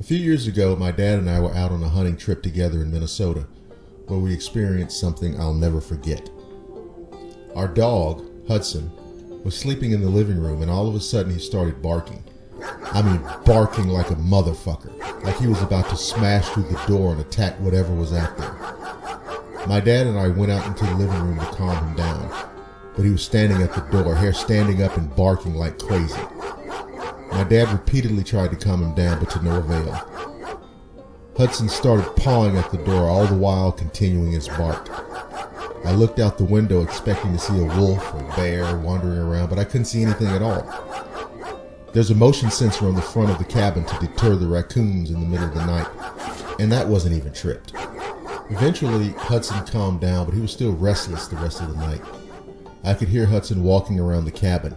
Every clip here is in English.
A few years ago, my dad and I were out on a hunting trip together in Minnesota, where we experienced something I'll never forget. Our dog, Hudson, was sleeping in the living room, and all of a sudden he started barking. I mean, barking like a motherfucker, like he was about to smash through the door and attack whatever was out there. My dad and I went out into the living room to calm him down, but he was standing at the door, hair standing up and barking like crazy. My dad repeatedly tried to calm him down, but to no avail. Hudson started pawing at the door, all the while continuing his bark. I looked out the window expecting to see a wolf or bear wandering around, but I couldn't see anything at all. There's a motion sensor on the front of the cabin to deter the raccoons in the middle of the night, and that wasn't even tripped. Eventually, Hudson calmed down, but he was still restless the rest of the night. I could hear Hudson walking around the cabin.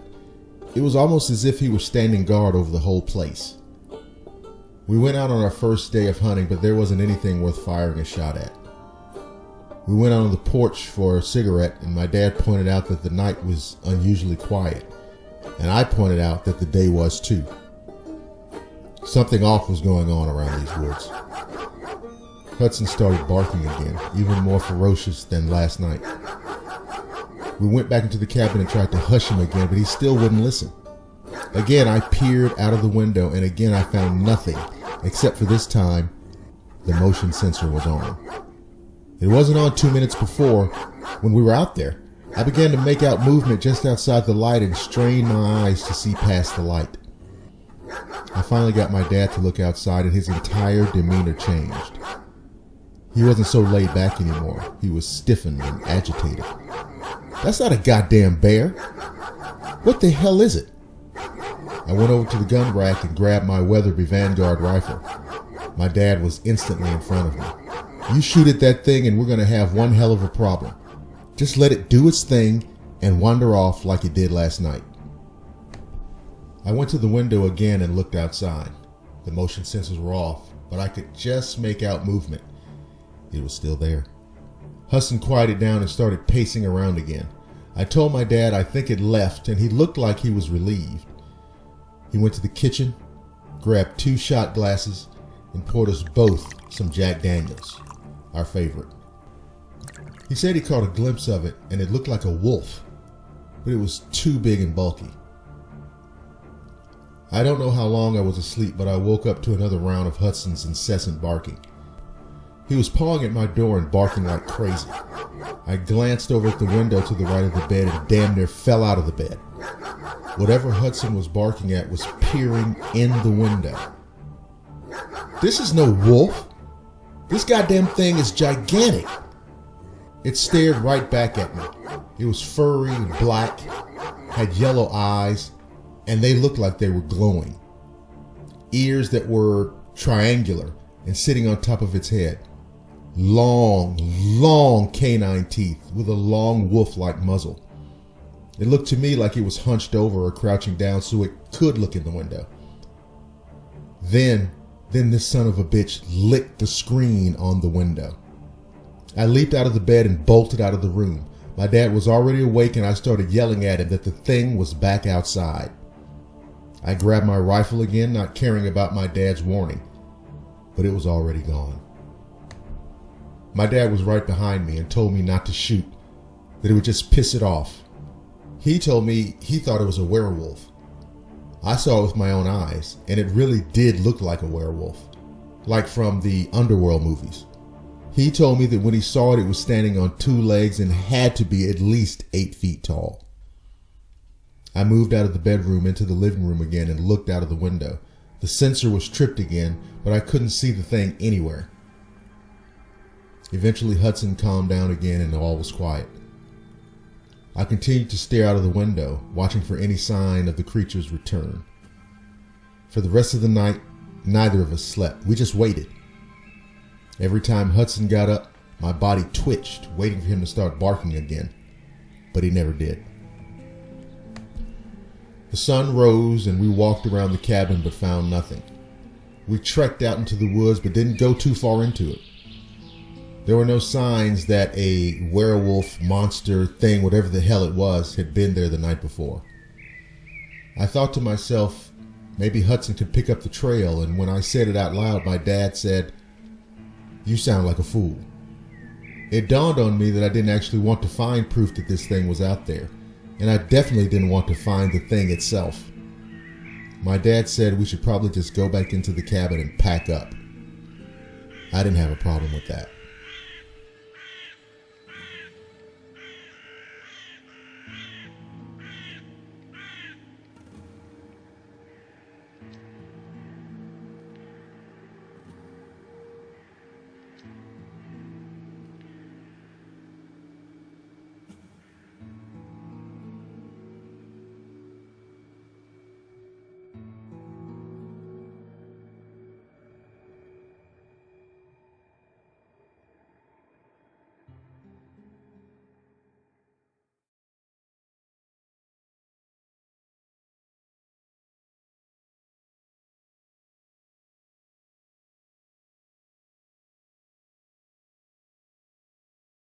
It was almost as if he was standing guard over the whole place. We went out on our first day of hunting, but there wasn't anything worth firing a shot at. We went out on the porch for a cigarette, and my dad pointed out that the night was unusually quiet, and I pointed out that the day was too. Something off was going on around these woods. Hudson started barking again, even more ferocious than last night. We went back into the cabin and tried to hush him again, but he still wouldn't listen. Again, I peered out of the window, and again I found nothing, except for this time, the motion sensor was on. It wasn't on 2 minutes before. When we were out there, I began to make out movement just outside the light and strained my eyes to see past the light. I finally got my dad to look outside, and his entire demeanor changed. He wasn't so laid back anymore. He was stiffened and agitated. "That's not a goddamn bear. What the hell is it?" I went over to the gun rack and grabbed my Weatherby Vanguard rifle. My dad was instantly in front of me. "You shoot at that thing and we're going to have one hell of a problem. Just let it do its thing and wander off like it did last night." I went to the window again and looked outside. The motion sensors were off, but I could just make out movement. It was still there. Hudson quieted down and started pacing around again. I told my dad I think it left, and he looked like he was relieved. He went to the kitchen, grabbed 2 shot glasses, and poured us both some Jack Daniels, our favorite. He said he caught a glimpse of it, and it looked like a wolf, but it was too big and bulky. I don't know how long I was asleep, but I woke up to another round of Hudson's incessant barking. He was pawing at my door and barking like crazy. I glanced over at the window to the right of the bed and damn near fell out of the bed. Whatever Hudson was barking at was peering in the window. "This is no wolf. This goddamn thing is gigantic." It stared right back at me. It was furry and black, had yellow eyes, and they looked like they were glowing. Ears that were triangular and sitting on top of its head. Long canine teeth with a long wolf-like muzzle. It looked to me like it was hunched over or crouching down so it could look in the window. Then this son of a bitch licked the screen on the window. I leaped out of the bed and bolted out of the room. My dad was already awake, and I started yelling at him that the thing was back outside. I grabbed my rifle again, not caring about my dad's warning, but it was already gone. My dad was right behind me and told me not to shoot, that it would just piss it off. He told me he thought it was a werewolf. I saw it with my own eyes, and it really did look like a werewolf, like from the Underworld movies. He told me that when he saw it, it was standing on 2 legs and had to be at least 8 feet tall. I moved out of the bedroom into the living room again and looked out of the window. The sensor was tripped again, but I couldn't see the thing anywhere. Eventually, Hudson calmed down again and all was quiet. I continued to stare out of the window, watching for any sign of the creature's return. For the rest of the night, neither of us slept. We just waited. Every time Hudson got up, my body twitched, waiting for him to start barking again, but he never did. The sun rose and we walked around the cabin but found nothing. We trekked out into the woods but didn't go too far into it. There were no signs that a werewolf, monster, thing, whatever the hell it was, had been there the night before. I thought to myself, Maybe Hudson could pick up the trail, and when I said it out loud, my dad said, "You sound like a fool." It dawned on me that I didn't actually want to find proof that this thing was out there, and I definitely didn't want to find the thing itself. My dad said we should probably just go back into the cabin and pack up. I didn't have a problem with that.